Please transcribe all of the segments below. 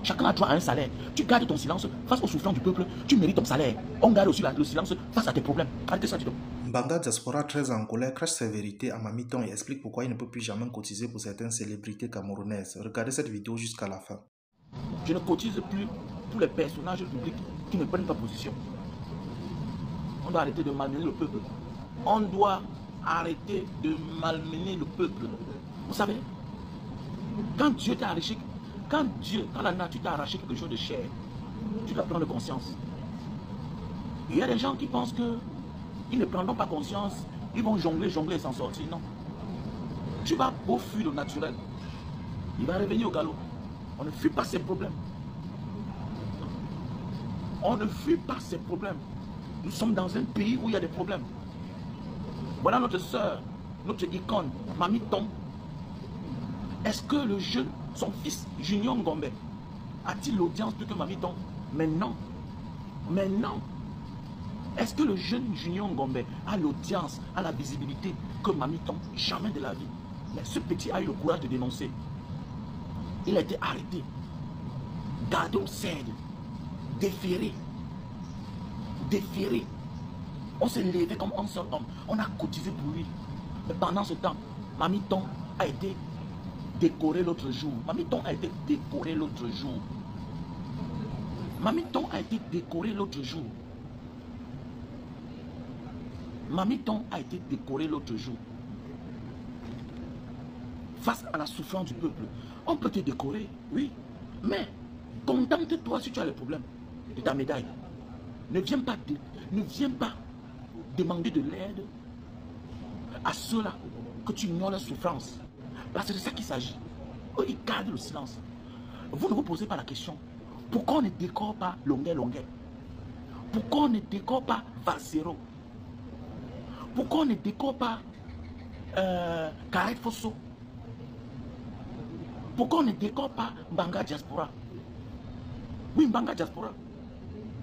Chacun a droit à un salaire. Tu gardes ton silence face aux souffrances du peuple. Tu mérites ton salaire. On garde aussi le silence face à tes problèmes. Arrêtez ça, dis donc. Mbanga Diaspora, très en colère, crache ses vérités à Mamiton et explique pourquoi il ne peut plus jamais cotiser pour certaines célébrités camerounaises. Regardez cette vidéo jusqu'à la fin. Je ne cotise plus pour les personnages publics qui ne prennent pas position. On doit arrêter de malmener le peuple. On doit arrêter de malmener le peuple. Vous savez, quand Dieu t'a arraché, quand la nature t'a arraché quelque chose de cher, tu dois prendre conscience. Il y a des gens qui pensent qu'ils ne prendront pas conscience, ils vont jongler et s'en sortir. Non. Tu vas beau fuir le naturel. Il va revenir au galop. On ne fuit pas ces problèmes. On ne fuit pas ces problèmes. Nous sommes dans un pays où il y a des problèmes. Voilà notre soeur, notre icône, Mamiton. Est-ce que le jeune, son fils, Junior Ngombe, a-t-il l'audience plus que Mamiton? Mais non. Mais non. Est-ce que le jeune Junior Ngombe a l'audience, a la visibilité que Mamiton? Jamais de la vie. Mais ce petit a eu le courage de dénoncer. Il a été arrêté, gardé au CED, déféré. On s'est levé comme un seul homme. On a cotisé pour lui. Mais pendant ce temps, Mamiton a été décoré l'autre jour. Mamiton a été décoré l'autre jour. Mamiton a été décoré l'autre jour. Mamiton a été décoré l'autre jour. Face à la souffrance du peuple, on peut te décorer, oui. Mais contente-toi si tu as le problème de ta médaille. Ne viens pas demander de l'aide à ceux-là que tu ignores leur souffrance. Parce que c'est de ça qu'il s'agit. Eux, ils gardent le silence. Vous ne vous posez pas la question. Pourquoi on ne décore pas Longuet? Pourquoi on ne décore pas Valsero? Pourquoi on ne décore pas Karet Fosso? Pourquoi on ne décore pas Mbanga Diaspora? Oui, Mbanga Diaspora.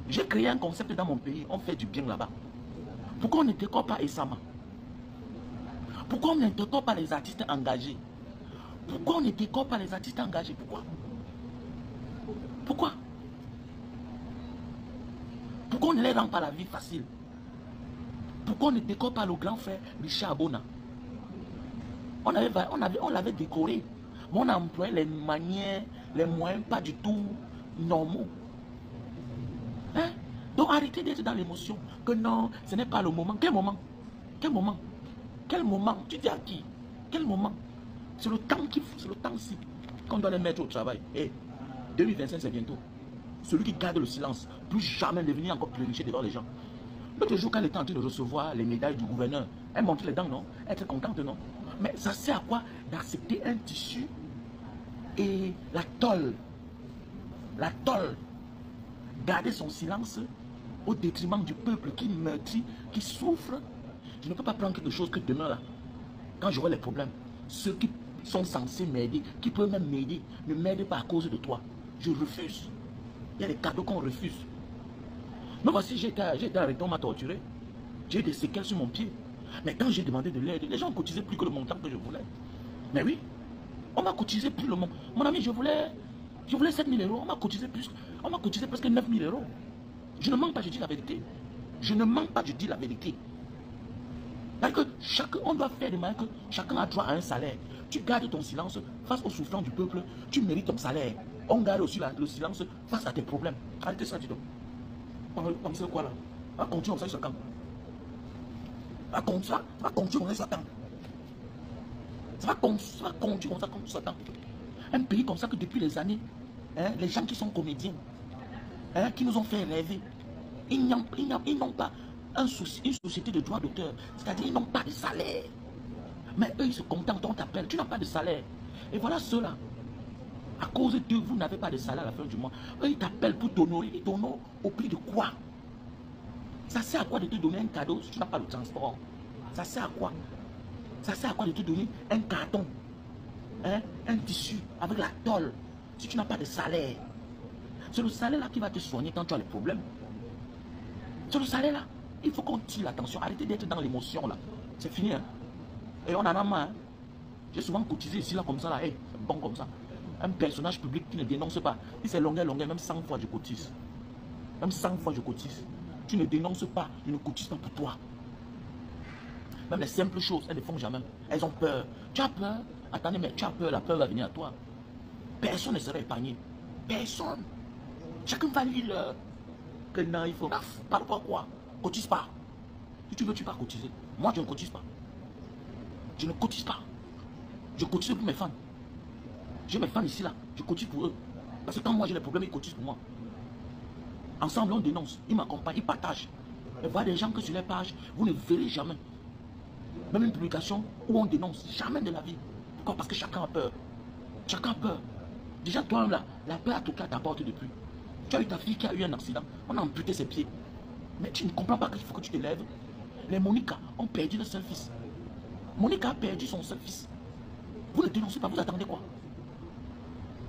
J'ai créé un concept dans mon pays, on fait du bien là-bas. Pourquoi on ne décore pas Esama? Pourquoi on ne décore pas les artistes engagés? Pourquoi on ne décore pas les artistes engagés? Pourquoi on ne les rend pas la vie facile? Pourquoi on ne décore pas le grand frère Richard Abona? On l'avait décoré. Mais on a employé les manières, les moyens pas du tout normaux. Hein? Donc arrêtez d'être dans l'émotion. Que non, ce n'est pas le moment. Quel moment? Quel moment? Quel moment? Tu dis à qui? Quel moment? C'est le temps qu'il faut, c'est le temps-ci qu'on doit les mettre au travail. Et 2025, c'est bientôt. Celui qui garde le silence, plus jamais devenir encore plus riche devant les gens. L'autre jour, quand elle était en train de recevoir les médailles du gouverneur, elle montre les dents, non? Elle était contente, non? Mais ça sert à quoi d'accepter un tissu et la tôle, garder son silence au détriment du peuple qui meurtrit, qui souffre. Je ne peux pas prendre quelque chose que demain, là, quand j'aurai les problèmes, ceux qui sont censés m'aider, qui peuvent même m'aider, ne m'aident pas à cause de toi. Je refuse. Il y a des cadeaux qu'on refuse. Mais voici, j'ai été arrêté, on m'a torturé. J'ai eu des séquelles sur mon pied. Mais quand j'ai demandé de l'aide, les gens cotisaient plus que le montant que je voulais. Mais oui, on m'a cotisé plus le montant. Mon ami, je voulais 7 000 euros. On m'a cotisé plus. On m'a cotisé presque 9 000 euros. Je ne mens pas, je dis la vérité. Je ne mens pas, je dis la vérité. Parce que on doit faire de manière que chacun a droit à un salaire. Tu gardes ton silence face aux souffrances du peuple. Tu mérites ton salaire. On garde aussi le silence face à tes problèmes. Arrêtez ça, dis donc. Comme ça, quoi là? Va continuer comme ça jusqu'à quand? Va continuer comme ça jusqu'à quand? Ça va continuer comme ça jusqu'à quand? Un pays comme ça que depuis les années, hein, les gens qui sont comédiens, hein, qui nous ont fait rêver, ils n'ont pas une société de droit d'auteur. C'est-à-dire ils n'ont pas de salaire. Mais eux, ils se contentent, on t'appelle, tu n'as pas de salaire. Et voilà ceux-là. À cause de vous n'avez pas de salaire à la fin du mois. Eux, ils t'appellent pour t'honorer. Ils t'honorent au prix de quoi? Ça sert à quoi de te donner un cadeau si tu n'as pas le transport? Ça sert à quoi? Ça sert à quoi de te donner un carton, hein, un tissu avec la tôle si tu n'as pas de salaire? C'est le salaire là qui va te soigner quand tu as les problèmes. C'est le salaire là. Il faut qu'on tire l'attention. Arrêtez d'être dans l'émotion là. C'est fini. Hein? Et on en a marre. Hein? J'ai souvent cotisé ici là comme ça là. Hey, c'est bon comme ça. Un personnage public qui ne dénonce pas. Si c'est longueur, même 100 fois je cotise. Même 100 fois je cotise. Tu ne dénonces pas, je ne cotise pas pour toi. Même les simples choses, elles ne font jamais. Elles ont peur. Tu as peur? Attendez, mais tu as peur, la peur va venir à toi. Personne ne sera épargné. Personne. Chacun va lire que non, il faut. Par rapport à quoi? Cotise pas. Si tu veux, tu vas cotiser. Moi, je ne cotise pas. Je ne cotise pas. Je cotise pour mes fans. J'ai mes fans ici, là. Je cotise pour eux. Parce que quand moi j'ai des problèmes, ils cotisent pour moi. Ensemble, on dénonce. Ils m'accompagnent, ils partagent. Et voir des gens que sur les pages, vous ne verrez jamais. Même une publication où on dénonce. Jamais de la vie. Pourquoi? Parce que chacun a peur. Chacun a peur. Déjà, toi-même, là, la peur a toqué à ta porte depuis. Tu as eu ta fille qui a eu un accident. On a amputé ses pieds. Mais tu ne comprends pas qu'il faut que tu te lèves. Les Monica ont perdu leur seul fils. Monica a perdu son seul fils. Vous ne dénoncez pas, vous attendez quoi?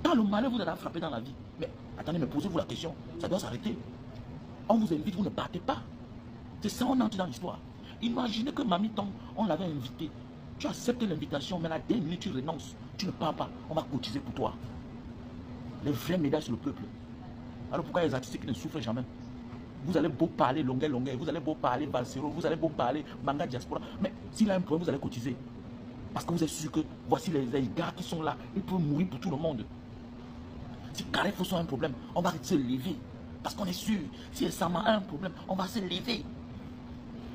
Quand le malheur vous a frappé dans la vie, mais attendez, mais posez-vous la question, ça doit s'arrêter. On vous invite, vous ne partez pas. C'est ça, on entre dans l'histoire. Imaginez que Mamie Tom, on l'avait invité. Tu acceptes l'invitation, mais à la dernière minute, tu renonces. Tu ne pars pas, on va cotiser pour toi. Les vraies médailles sur le peuple. Alors pourquoi les artistes qui ne souffrent jamais? Vous allez beau parler longueur, vous allez beau parler Valsero, vous allez beau parler Manga Diaspora. Mais s'il a un problème, vous allez cotiser. Parce que vous êtes sûr que voici les gars qui sont là, ils peuvent mourir pour tout le monde. Si Carré Fosso a un problème, on va se lever. Parce qu'on est sûr, si Sama a un problème, on va se lever.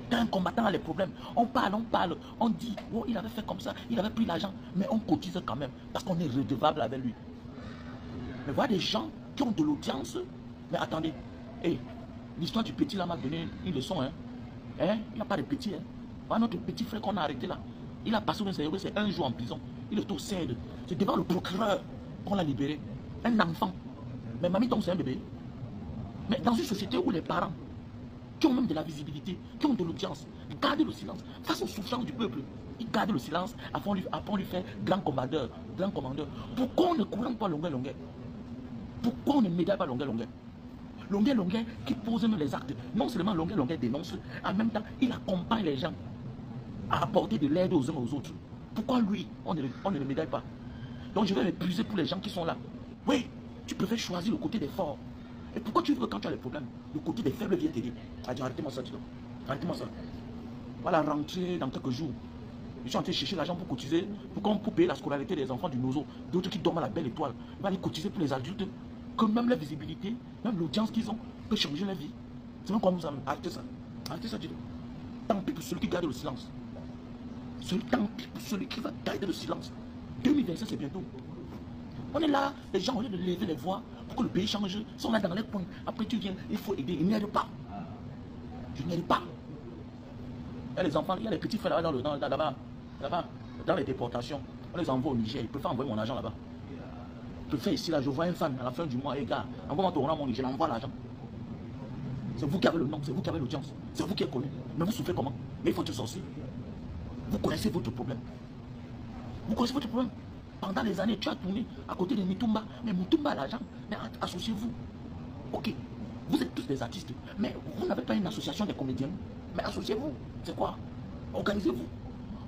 Quand un combattant a les problèmes, on parle, on dit, oh, il avait fait comme ça, il avait pris l'argent, mais on cotise quand même, parce qu'on est redevable avec lui. Mais voilà des gens qui ont de l'audience, mais attendez, hey, l'histoire du petit là m'a donné une leçon, hein. Il n'y a pas de petit, hein. Voilà notre petit frère qu'on a arrêté là. Il a passé c'est 1 jour en prison. Il est au CED. C'est devant le procureur qu'on l'a libéré. Un enfant. Mais Mamie Tom, c'est un bébé. Mais dans une société où les parents, qui ont même de la visibilité, qui ont de l'audience, gardent le silence face aux souffrances du peuple. Ils gardent le silence avant lui faire grand commandeur. Pourquoi on ne courant pas longueur? Pourquoi on ne médaille pas longueur? Longueur qui pose même les actes. Non seulement longueur dénonce, en même temps, il accompagne les gens à apporter de l'aide aux uns aux autres. Pourquoi lui, on ne le médaille pas? Donc je vais m'épuiser pour les gens qui sont là. Oui, tu préfères choisir le côté des forts. Et pourquoi tu veux que quand tu as des problèmes, le côté des faibles vient t'aider? Arrêtez-moi ça, dis-donc. Arrêtez-moi ça. Voilà, rentrer dans quelques jours. Je suis en train de chercher l'argent pour cotiser, pour payer la scolarité des enfants du Nozo. D'autres qui dorment à la belle étoile. On va aller cotiser pour les adultes. Que même la visibilité, même l'audience qu'ils ont, peut changer la vie. C'est même quoi nous avons. Arrêtez ça. Arrêtez ça, dis-donc. Tant pis pour celui qui garde le silence. Tant pis pour celui qui va garder le silence. 2025, c'est bientôt. On est là, les gens, au lieu de lever les voix pour que le pays change, sont là dans les coins. Après, tu viens, il faut aider. Ils n'aident pas. Je n'aide pas. Il y a les enfants, il y a les petits frères là-bas, dans les déportations. On les envoie au Niger. Ils peuvent envoyer mon argent là-bas. Je peux faire ici, là, je vois un fan à la fin du mois. Les gars, envoie-moi ton nom, mon Niger, j'envoie l'argent. C'est vous qui avez le nom, c'est vous qui avez l'audience. C'est vous qui êtes connu. Mais vous souffrez comment? Mais il faut te sortir. Vous connaissez votre problème. Vous connaissez votre problème. Pendant les années, tu as tourné à côté de Mitumba. Mais Mitumba a l'argent. Mais associez-vous. Ok. Vous êtes tous des artistes. Mais vous n'avez pas une association des comédiens. Mais associez-vous. C'est quoi? Organisez-vous.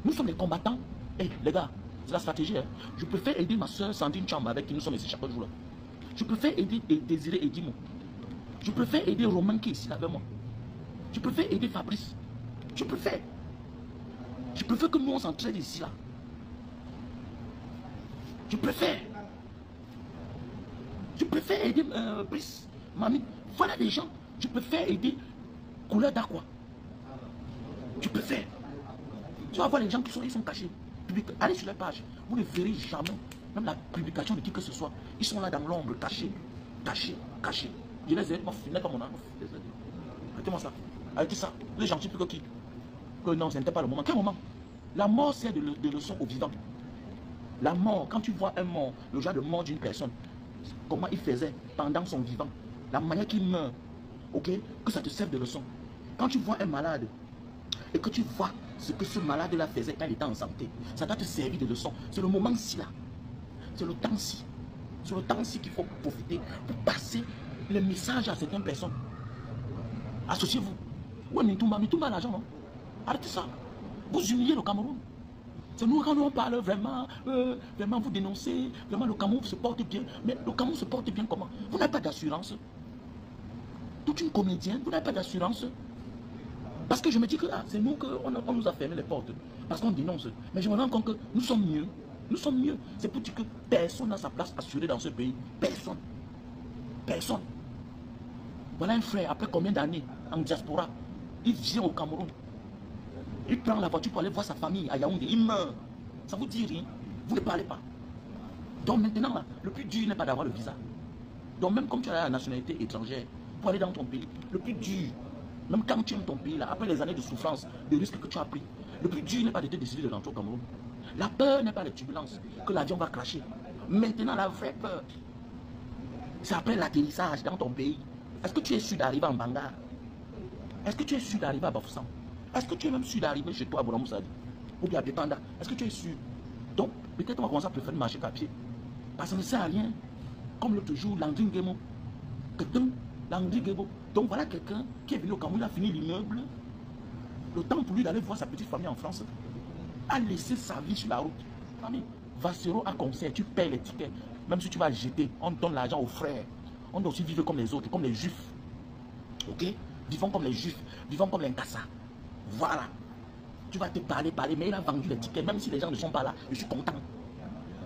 Nous sommes des combattants. Eh, les gars, c'est la stratégie. Hein. Je préfère aider ma soeur Sandrine Chamba avec qui nous sommes ici chaque jour. Là. Je préfère aider Désiré Edimo. Je préfère aider Romain qui est ici avec moi. Je préfère aider Fabrice. Je préfère que nous on s'entraide ici là. Je préfère aider Brice, Mamie. Voilà des gens. Je préfère aider Couleur d'Aqua. Je préfère. Tu vas voir les gens qui sont cachés. Allez sur les pages. Vous ne verrez jamais même la publication de qui que ce soit. Ils sont là dans l'ombre, cachés. Je les aide. Moi, je n'ai pas mon âme. Arrêtez-moi ça. Arrêtez ça. Vous êtes gentils plus que qui? Que non, ce n'était pas le moment. Quel moment? La mort sert de leçon aux vivants. La mort, quand tu vois un mort, le genre de mort d'une personne, comment il faisait pendant son vivant, la manière qu'il meurt, ok, que ça te serve de leçon. Quand tu vois un malade et que tu vois ce que ce malade-là faisait quand il était en santé, ça doit te servir de leçon. C'est le moment-ci là. C'est le temps-ci. C'est le temps-ci qu'il faut profiter pour passer les messages à certaines personnes. Associez-vous. Oui, Mitumba a l'argent, non? Arrêtez ça. Vous humiliez le Cameroun. C'est nous quand on parle vraiment, vraiment vous dénoncez, vraiment le Cameroun se porte bien. Mais le Cameroun se porte bien comment? Vous n'avez pas d'assurance. Toute une comédienne, vous n'avez pas d'assurance. Parce que je me dis que c'est nous qu'on nous a fermé les portes. Parce qu'on dénonce. Mais je me rends compte que nous sommes mieux. Nous sommes mieux. C'est pour dire que personne n'a sa place assurée dans ce pays. Personne. Personne. Voilà un frère, après combien d'années en diaspora, il vient au Cameroun. Il prend la voiture pour aller voir sa famille à Yaoundé. Il meurt. Ça vous dit rien. Vous ne parlez pas. Donc maintenant, là, le plus dur n'est pas d'avoir le visa. Donc même comme tu as la nationalité étrangère, pour aller dans ton pays, le plus dur, même quand tu aimes ton pays, là, après les années de souffrance, de risques que tu as pris, le plus dur n'est pas de te décider de rentrer au Cameroun. La peur n'est pas les turbulences, que l'avion va cracher. Maintenant, la vraie peur, c'est après l'atterrissage dans ton pays. Est-ce que tu es sûr d'arriver en Bangar? Est-ce que tu es sûr d'arriver à Bafoussam? Est-ce que tu es même sûr d'arriver chez toi à Boula-Moussadi? Ou bien à Bépanda? Est-ce que tu es sûr? Donc, peut-être on va commencer à préférer marcher à pied. Parce que ça ne sert à rien. Comme l'autre jour, Landry Ngemo. Landry Ngemo. Donc voilà quelqu'un qui est venu au Cameroun, il a fini l'immeuble. Le temps pour lui d'aller voir sa petite famille en France, a laissé sa vie sur la route. Famille, Vassero à concert, tu payes les tickets. Même si tu vas jeter, on donne l'argent aux frères. On doit aussi vivre comme les autres, comme les juifs. Ok? Vivons comme les juifs, vivons comme les Nkassa. Voilà. Tu vas te parler, mais il a vendu les tickets, même si les gens ne sont pas là, je suis content.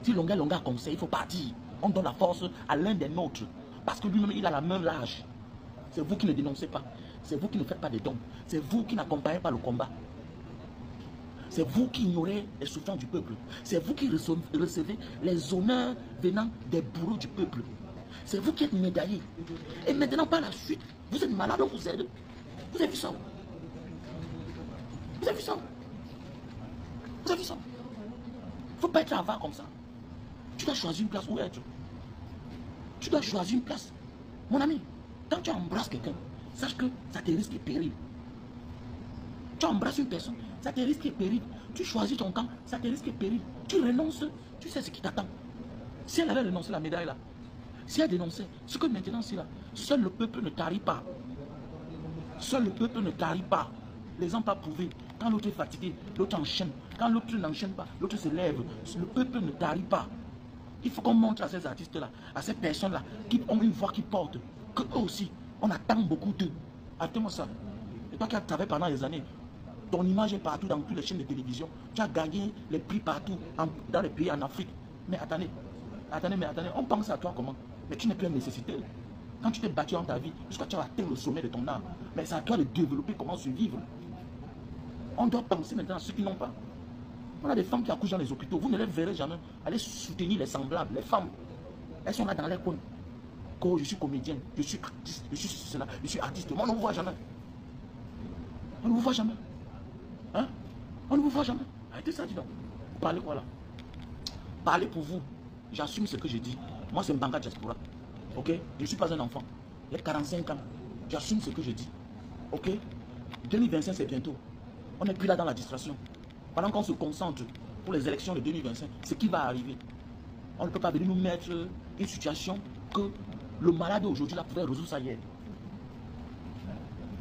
Si Longa conseille, il faut partir. On donne la force à l'un des nôtres. Parce que lui-même, il a la même rage. C'est vous qui ne dénoncez pas. C'est vous qui ne faites pas des dons. C'est vous qui n'accompagnez pas le combat. C'est vous qui ignorez les souffrances du peuple. C'est vous qui recevez les honneurs venant des bourreaux du peuple. C'est vous qui êtes médaillé. Et maintenant, par la suite, vous êtes malade, on vous aide. Vous avez vu ça? Vous avez vu ça? Vous avez vu ça? Il ne faut pas être avare comme ça. Tu dois choisir une place où être. Tu dois choisir une place. Mon ami, quand tu embrasses quelqu'un, sache que ça te risque et péril. Tu embrasses une personne, ça te risque et péril. Tu choisis ton camp, ça te risque et péril. Tu renonces, tu sais ce qui t'attend. Si elle avait renoncé la médaille là, si elle dénonçait, ce que maintenant c'est là, seul le peuple ne tarit pas. Seul le peuple ne tarit pas. L'exemple a prouvé. Quand l'autre est fatigué, l'autre enchaîne. Quand l'autre n'enchaîne pas, l'autre se lève. Le peuple ne tarit pas. Il faut qu'on montre à ces artistes-là, à ces personnes-là, qui ont une voix qui porte, qu'eux aussi, on attend beaucoup d'eux. Attends-moi ça. Et toi qui as travaillé pendant des années, ton image est partout dans toutes les chaînes de télévision. Tu as gagné les prix partout, dans les pays en Afrique. Mais attendez, on pense à toi comment? Mais tu n'es plus une nécessité. Quand tu t'es battu dans ta vie, jusqu'à tu as atteint le sommet de ton art. Mais c'est à toi de développer comment survivre. On doit penser maintenant à ceux qui n'ont pas. On a des femmes qui accouchent dans les hôpitaux. Vous ne les verrez jamais. Allez soutenir les semblables, les femmes. Elles sont là dans les coins. Oh, je suis comédienne, je suis artiste, je suis cela, je suis artiste. Moi, on ne vous voit jamais. On ne vous voit jamais. Hein? On ne vous voit jamais. Arrêtez ça, dis donc. Parlez quoi là? Parlez pour vous. J'assume ce que je dis. Moi, c'est Mbanga Diaspora. Ok? Je ne suis pas un enfant. J'ai 45 ans. J'assume ce que je dis. Ok? 2025, c'est bientôt. On n'est plus là dans la distraction. Pendant qu'on se concentre pour les élections de 2025, ce qui va arriver. On ne peut pas venir nous mettre une situation que le malade aujourd'hui là pouvait résoudre ça hier.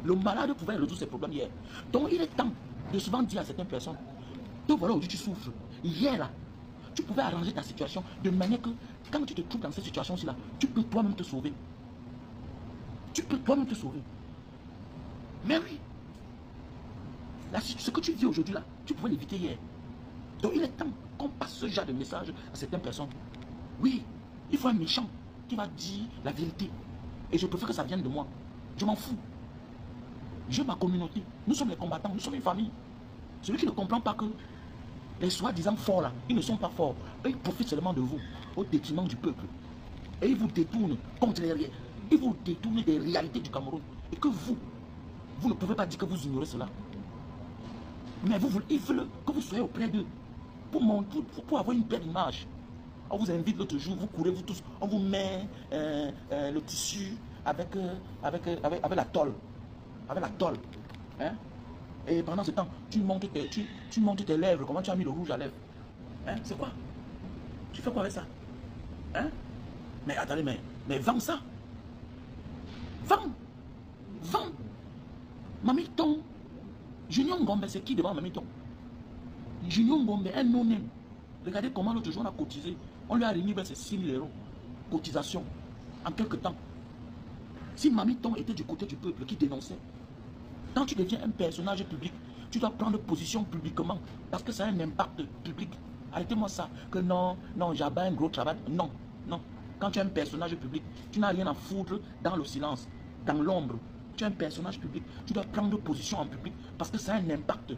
Le malade pouvait résoudre ses problèmes hier. Donc il est temps de souvent dire à certaines personnes, te voilà aujourd'hui tu souffres. Hier là, tu pouvais arranger ta situation de manière que quand tu te trouves dans cette situation-ci là, tu peux toi-même te sauver. Tu peux toi-même te sauver. Mais oui. Là, ce que tu vis aujourd'hui là, tu pouvais l'éviter hier. Donc il est temps qu'on passe ce genre de message à certaines personnes. Oui, il faut un méchant qui va dire la vérité. Et je préfère que ça vienne de moi. Je m'en fous. J'ai ma communauté. Nous sommes les combattants, nous sommes une famille. Celui qui ne comprend pas que les soi-disant forts là, ils ne sont pas forts. Eux, ils profitent seulement de vous, au détriment du peuple. Et ils vous détournent contre les réalités. Ils vous détournent des réalités du Cameroun. Et que vous ne pouvez pas dire que vous ignorez cela. Mais ils veulent que vous soyez auprès d'eux. Pour avoir une belle image. On vous invite l'autre jour, vous courez vous tous, on vous met le tissu avec la tôle. Avec la tôle. Hein? Et pendant ce temps, tu montes tes lèvres, comment tu as mis le rouge à lèvres. Hein? C'est quoi? Tu fais quoi avec ça? Hein? Mais attendez, mais vends ça. Vends. Mamiton. Junior Ngombe, c'est qui devant Mamiton? Junior Ngombe, un non-name. Regardez comment l'autre jour on a cotisé. On lui a remis ses 6 000 € cotisation en quelques temps. Si Mamiton était du côté du peuple qui dénonçait, quand tu deviens un personnage public, tu dois prendre position publiquement parce que ça a un impact public. Arrêtez-moi ça, que non, j'abats un gros travail. Non, non. Quand tu es un personnage public, tu n'as rien à foutre dans le silence, dans l'ombre. Tu es un personnage public, tu dois prendre position en public parce que ça a un impact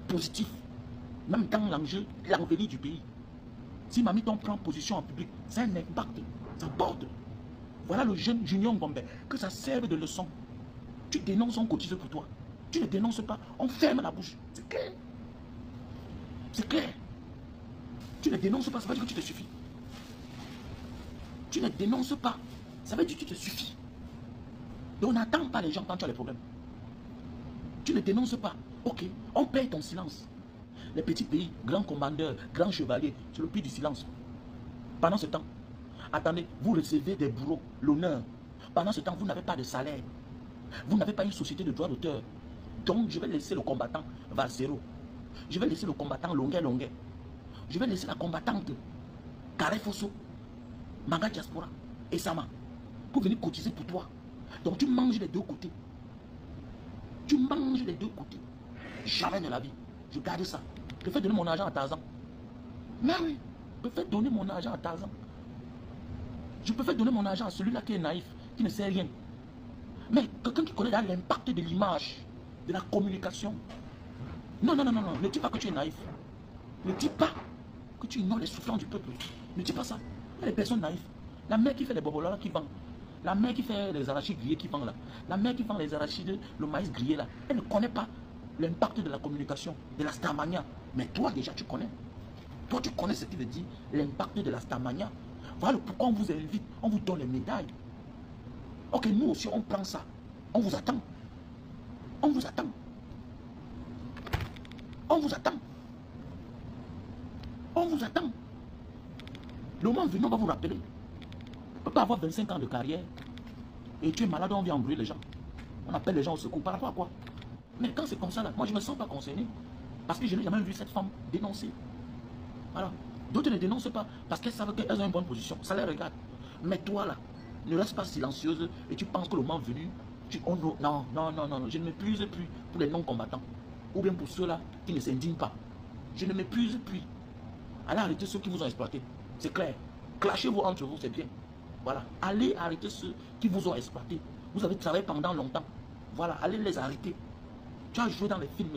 positif, même dans l'enjeu, l'envers du pays. Si Mamiton prend position en public, ça a un impact, ça porte. Voilà le jeune Junior Ngombe, que ça serve de leçon. Tu dénonces, on cotise pour toi. Tu ne dénonces pas, on ferme la bouche. C'est clair. C'est clair. Tu ne dénonces pas, ça veut dire que tu te suffis. Tu ne dénonces pas, ça veut dire que tu te suffis. Et on n'attend pas les gens quand tu as des problèmes. Tu ne dénonces pas, ok, on paye ton silence. Les petits pays, grands commandeurs, grands chevaliers, c'est le prix du silence. Pendant ce temps, attendez, vous recevez des bourreaux, l'honneur. Pendant ce temps, vous n'avez pas de salaire. Vous n'avez pas une société de droit d'auteur. Donc, je vais laisser le combattant Valsero. Je vais laisser le combattant Longuet. Je vais laisser la combattante Karefoso, Manga Diaspora et Sama pour venir cotiser pour toi. Donc, tu manges des deux côtés. Tu manges des deux côtés. Jamais de la vie. Je garde ça. Je fais donner mon argent à Tarzan. Mais oui, je peux faire donner mon argent à Tarzan. Je peux faire donner mon argent à celui-là qui est naïf, qui ne sait rien. Mais quelqu'un qui connaît l'impact de l'image, de la communication. Non, ne dis pas que tu es naïf. Ne dis pas que tu ignores les souffrances du peuple. Ne dis pas ça. Il y a des personnes naïves. La mère qui fait les bobolas qui vend. La mère qui fait les arachides grillés qui vend là. La mère qui vend les arachides, le maïs grillé là. Elle ne connaît pas l'impact de la communication, de la starmania. Mais toi déjà tu connais. Toi tu connais ce qui veut dire l'impact de la starmania. Voilà pourquoi on vous invite, on vous donne les médailles. Ok, nous aussi on prend ça. On vous attend. On vous attend. On vous attend. On vous attend. Le moment venu, on va vous rappeler. On ne peut pas avoir 25 ans de carrière et tu es malade, on vient embrouiller les gens. On appelle les gens au secours. Par rapport à quoi? Mais quand c'est comme ça, là, moi je ne me sens pas concerné. Parce que je n'ai jamais vu cette femme dénoncer. Voilà. D'autres ne dénoncent pas parce qu'elles savent qu'elles ont une bonne position. Ça les regarde. Mais toi là, ne reste pas silencieuse et tu penses que le moment venu, non, je ne m'épuise plus pour les non-combattants. Ou bien pour ceux-là qui ne s'indignent pas. Je ne m'épuise plus. Allez arrêter ceux qui vous ont exploité. C'est clair. Clashez-vous entre vous, c'est bien. Voilà. Allez arrêter ceux qui vous ont exploité. Vous avez travaillé pendant longtemps. Voilà. Allez les arrêter. Tu as joué dans les films.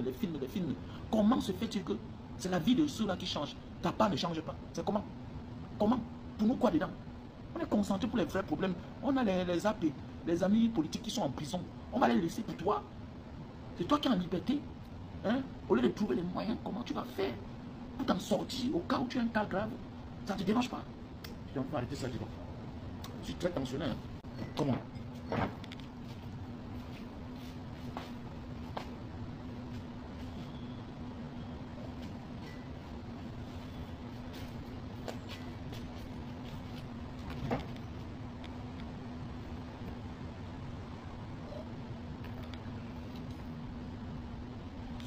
Comment se fait-il que c'est la vie de ceux-là qui change? Ta part ne change pas. C'est comment? Comment? Pour nous quoi dedans? On est concentré pour les vrais problèmes. On a les AP, les amis politiques qui sont en prison. On va les laisser pour toi. C'est toi qui es en liberté. Hein? Au lieu de trouver les moyens, comment tu vas faire pour t'en sortir au cas où tu as un cas grave? Ça ne te dérange pas? Je vais arrêter ça, dis donc. Je suis très tensionné. Hein? Comment?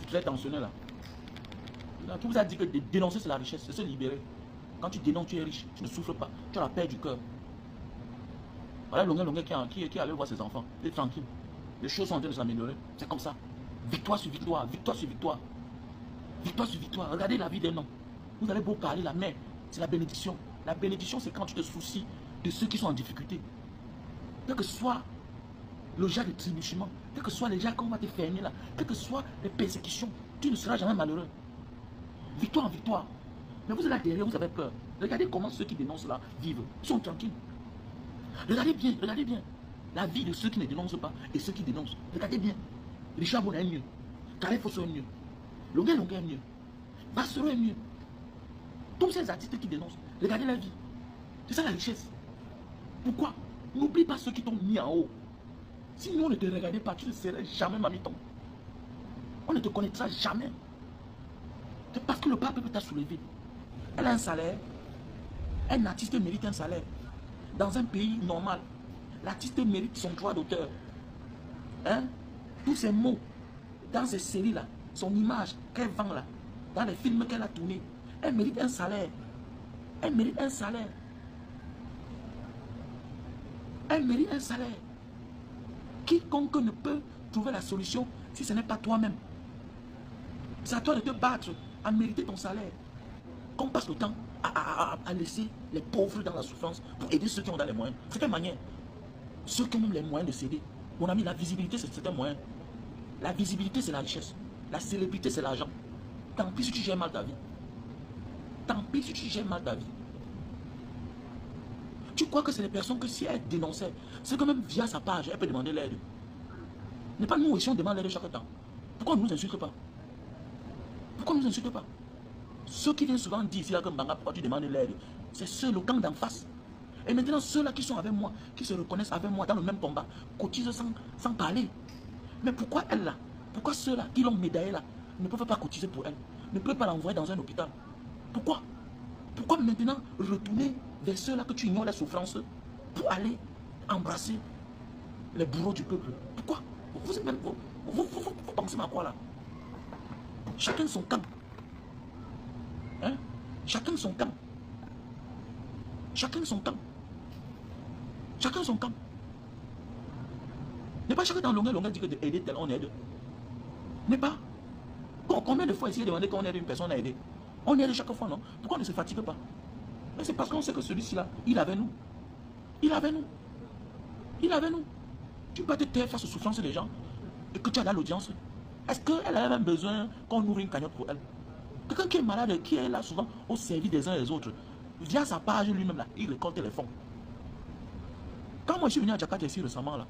Très tensionné là. Qui vous a dit que dénoncer c'est la richesse, c'est se libérer. Quand tu dénonces, tu es riche, tu ne souffres pas, tu as la paix du cœur. Voilà Longuet qui allait voir ses enfants, il est tranquille. Les choses sont en train de s'améliorer, c'est comme ça. Victoire sur victoire, victoire sur victoire. Victoire sur victoire, regardez la vie d'un homme. Vous allez beau parler, la mère, c'est la bénédiction. La bénédiction, c'est quand tu te soucies de ceux qui sont en difficulté. Quel que soit le genre de trébuchement, quel que soit les gens qu'on va te fermer là, quelles que soient les persécutions, tu ne seras jamais malheureux. Victoire en victoire. Mais vous êtes là derrière, vous avez peur. Regardez comment ceux qui dénoncent là vivent. Ils sont tranquilles. Regardez bien, la vie de ceux qui ne dénoncent pas et ceux qui dénoncent. Regardez bien. Richard Bona est mieux. Carré Fosso est mieux. Longuet est mieux. Bassero est mieux. Tous ces artistes qui dénoncent, regardez la vie. C'est ça la richesse. Pourquoi? N'oublie pas ceux qui t'ont mis en haut. Si nous on ne te regardait pas, tu ne serais jamais Mamiton. On ne te connaîtra jamais. C'est parce que le peuple t'a soulevé. Elle a un salaire. Un artiste mérite un salaire. Dans un pays normal, l'artiste mérite son droit d'auteur. Hein? Tous ces mots, dans ces séries-là, son image qu'elle vend là, dans les films qu'elle a tournés. Elle mérite un salaire. Elle mérite un salaire. Elle mérite un salaire. Quiconque ne peut trouver la solution si ce n'est pas toi-même. C'est à toi de te battre, à mériter ton salaire. Qu'on passe le temps à laisser les pauvres dans la souffrance pour aider ceux qui ont dans les moyens. C'est quelle manière? Ceux qui ont même les moyens de s'aider. Mon ami, la visibilité, c'est un moyen. La visibilité, c'est la richesse. La célébrité, c'est l'argent. Tant pis si tu gères mal ta vie. Tant pis si tu gères mal ta vie. Tu crois que c'est les personnes que si elles dénonçaient, c'est quand même via sa page, elle peut demander l'aide. N'est pas nous aussi, on demande l'aide chaque temps. Pourquoi on ne nous insulte pas? Pourquoi on ne nous insulte pas? Ceux qui viennent souvent dire ici là que Mbanga, pourquoi tu demandes l'aide? C'est ceux, le camp d'en face. Et maintenant, ceux-là qui sont avec moi, qui se reconnaissent avec moi dans le même combat, cotisent sans parler. Mais pourquoi elle là? Pourquoi ceux-là qui l'ont médaillé là ne peuvent pas cotiser pour elle? Ne peuvent pas l'envoyer dans un hôpital? Pourquoi? Pourquoi maintenant retourner vers ceux-là que tu ignores les souffrances pour aller embrasser les bourreaux du peuple? Pourquoi? Vous pensez à quoi là? Chacun son camp. Hein? Chacun son camp. Chacun son camp. Chacun son camp. N'est pas chacun dans longueur dit que d'aider tel on aide. N'est pas. Combien de fois essayer de demander qu'on aide une personne à aider? On aide chaque fois, non? Pourquoi on ne se fatigue pas? Mais c'est parce qu'on sait que celui-ci là, il avait nous. Il avait nous. Il avait nous. Tu peux te taire face aux souffrances des gens et que tu as là l'audience. Est-ce qu'elle a même besoin qu'on ouvre une cagnotte pour elle? Quelqu'un qui est malade, qui est là souvent au service des uns et des autres, via sa page lui-même là, il récolte les fonds. Quand moi je suis venu à Jakarta ici récemment là,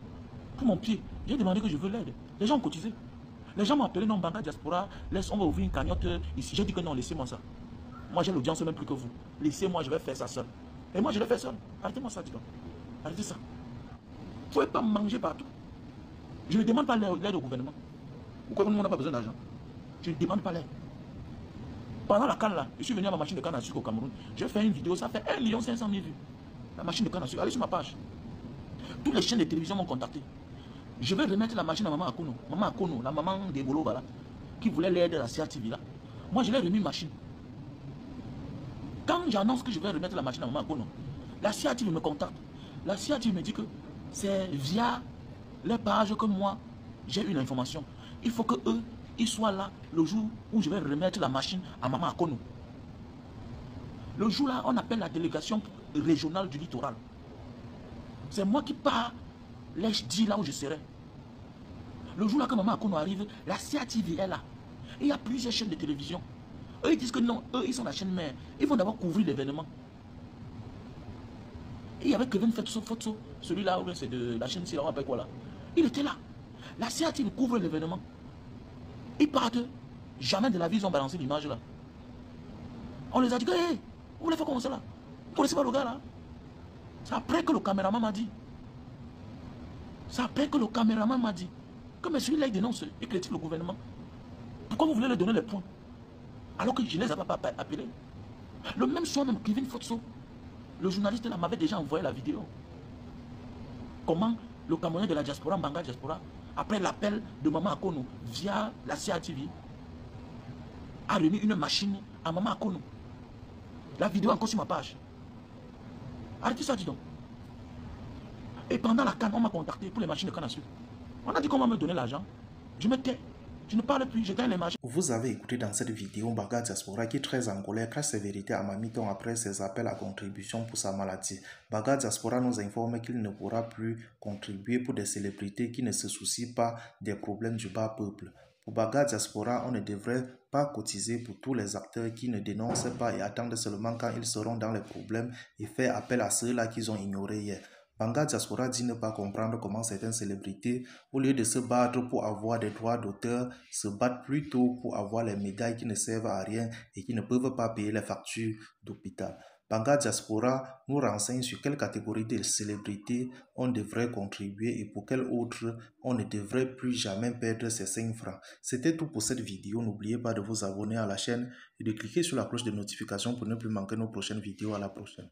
pour mon pied, j'ai demandé que je veux l'aide. Les gens ont cotisé. Les gens m'ont appelé non, Mbanga Diaspora, on va ouvrir une cagnotte ici. J'ai dit que non, laissez-moi ça. Moi j'ai l'audience même plus que vous. Laissez-moi, je vais faire ça seul. Et moi je l'ai fait seul. Arrêtez-moi ça, dis donc. Arrêtez ça. Vous ne pouvez pas manger partout. Je ne demande pas l'aide au gouvernement. Pourquoi nous on n'a pas besoin d'argent? Je ne demande pas l'aide. Pendant la canne là, je suis venu à ma machine de canne à sucre au Cameroun. J'ai fait une vidéo, ça fait 1 500 000 vues. La machine de canne à sucre, allez sur ma page. Toutes les chaînes de télévision m'ont contacté. Je vais remettre la machine à maman Akono. Maman Akono, la maman des Bolo, voilà, qui voulait l'aide de la CATV là. Moi, je l'ai remis une machine. Quand j'annonce que je vais remettre la machine à maman Akono, la CATV me contacte. La CATV me dit que c'est via les pages que moi, j'ai eu l'information. Il faut que eux, ils soient là le jour où je vais remettre la machine à maman Akono. Le jour là, on appelle la délégation régionale du littoral. C'est moi qui pars, je dis là où je serai. Le jour là que maman Akono arrive, la CATV est là. Et il y a plusieurs chaînes de télévision. Eux, ils disent que non, eux, ils sont la chaîne mère. Ils vont d'abord couvrir l'événement. Et il y avait Kevin Fetso, celui-là, c'est de la chaîne, c'est là, on appelle quoi là. Il était là. La CATV couvre l'événement. Ils partent. Jamais de la vie, ils ont balancé l'image là. On les a dit que, hey, vous voulez faire comment ça là? Vous connaissez pas le gars là? C'est après que le caméraman m'a dit. C'est après que le caméraman m'a dit que mais celui-là il dénonce et critique le gouvernement. Pourquoi vous voulez leur donner les points? Alors que je ne les ai pas appelés. Le même soir même, Kevin Fotso, le journaliste là m'avait déjà envoyé la vidéo. Comment le Camerounais de la diaspora, Mbanga Diaspora, après l'appel de Maman Akono via la CATV, a remis une machine à Maman Akono. La vidéo est encore sur ma page. Arrêtez ça, dis donc. Et pendant la canne, on m'a contacté pour les machines de canne à sucre. On a dit qu'on va me donner l'argent. Je me tais. Je ne parle plus, je gagne les machines. Vous avez écouté dans cette vidéo Mbanga Diaspora qui est très en colère, crache ses vérités à Mamiton après ses appels à contribution pour sa maladie. Mbanga Diaspora nous informe qu'il ne pourra plus contribuer pour des célébrités qui ne se soucient pas des problèmes du bas peuple. Pour Mbanga Diaspora, on ne devrait pas cotiser pour tous les acteurs qui ne dénoncent pas et attendent seulement quand ils seront dans les problèmes et faire appel à ceux-là qu'ils ont ignorés hier. Mbanga Diaspora dit ne pas comprendre comment certaines célébrités, au lieu de se battre pour avoir des droits d'auteur, se battent plutôt pour avoir les médailles qui ne servent à rien et qui ne peuvent pas payer les factures d'hôpital. Mbanga Diaspora nous renseigne sur quelle catégorie de célébrités on devrait contribuer et pour quelle autre on ne devrait plus jamais perdre ses 5 francs. C'était tout pour cette vidéo. N'oubliez pas de vous abonner à la chaîne et de cliquer sur la cloche de notification pour ne plus manquer nos prochaines vidéos. À la prochaine.